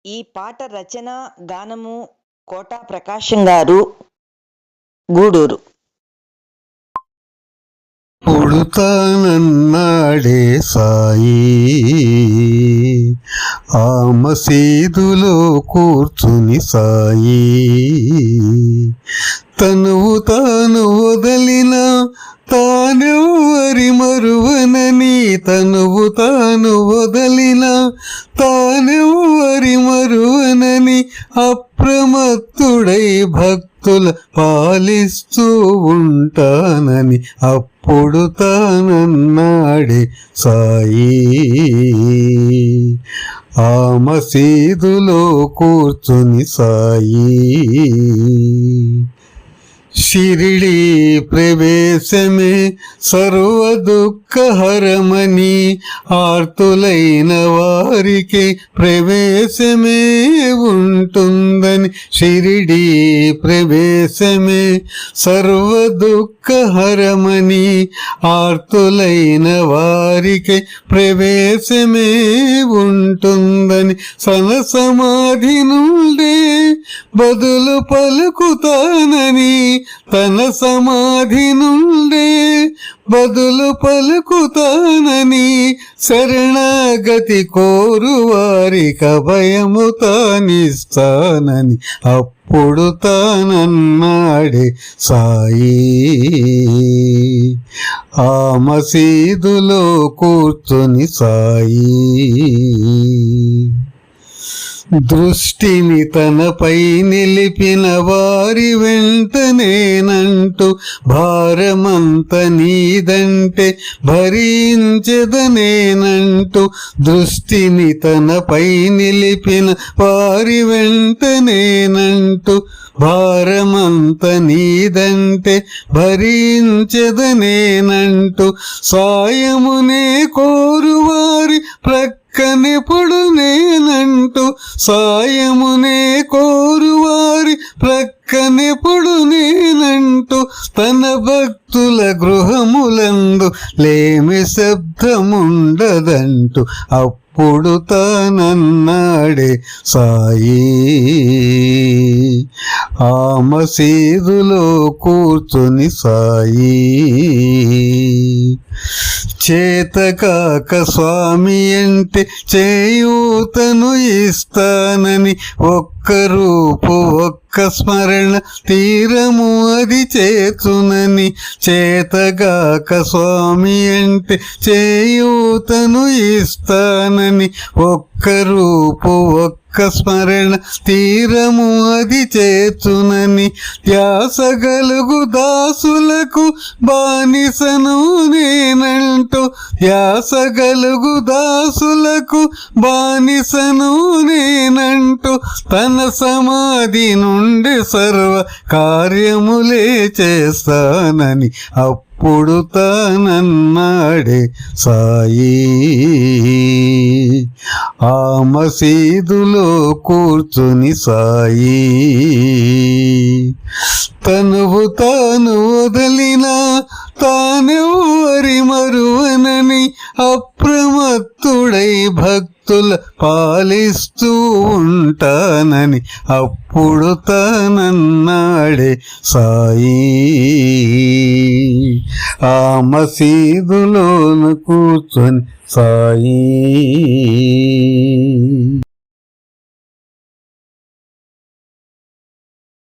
ఈ పాట రచన, గానము కోట ప్రకాశం గారు, గూడూరు. పుడుతానన్నాడే సాయి ఆ మసీదులో కూర్చుని సాయి, తనువు తాను వదలిన తానెవ్వరి మరువనని, తనువు తాను వదలిన తానెవ్వరి మరువనని అప్రమత్తుడై భక్తుల పాలిస్తూ ఉంటానని అప్పుడు తానన్నాడే సాయి ఆ మసీదులో కూర్చుని సాయి. షిరిడి ప్రవేశమే సర్వ దుఃఖహరమని, ఆర్తులైన వారికి ప్రవేశమే ఉంటుందని. షిరిడి ప్రవేశమే సర్వ దుఃఖహరమని, ఆర్తులైన వారికి ప్రవేశమే ఉంటుందని. సన సమాధి నుండే బదులు పలుకుతానని, తన సమాధి నుండే బదులు పలుకుతానని, శరణాగతి కోరు వారిక భయము తానిస్తానని అప్పుడు తానన్నాడే సాయి ఆ మసీదులో కూర్చొని సాయి. దృష్టిని తనపై నిలిపిన వారి వెంటనేనంటూ భారమంత నీదంటే భరించెదనేనంటూ, దృష్టిని తనపై నిలిపిన వారి వెంటనేనంటూ భారమంత నీదంటే భరించెదనేనంటూ, సాయమునే కోరువారి ప్రక్కనెప్పుడు నేనంటూ, సాయమునే కోరువారి ప్రక్కనెప్పుడు నేనంటూ, తన భక్తుల గృహములందు లేమి శబ్దముండదంటూ అప్పుడు తానన్నాడే సాయి ఆ మసీదులో కూర్చుని సాయి. చేతకాక స్వామి అంటే చేయూతను ఇస్తానని, ఒక్క రూపు ఒక్క స్మరణ తీరము అది చేర్చునని. చేతగాక స్వామి అంటే చేయూతను ఇస్తానని, ఒక్క రూపు ఒక్క స్మరణ తీరము అది చేర్చునని. ధ్యాసగలుగు దాసులకు బానిసను నేనంటూ, ధ్యాసగలుగు దాసులకు బానిసను నేనంటూ, తన సమాధి నుండి సర్వ కార్యములే చేస్తానని అప్పుడు తానన్నాడే సాయి ఆ మసీదులో కూర్చుని సాయి. తనువు తాను వదలిన తానెవ్వరి మరువనని అప్రమత్తుడై భక్తుల పాలిస్తూ ఉంటానని అప్పుడు తానన్నాడే సాయి ఆ మసీదులోన కూర్చొని సాయి.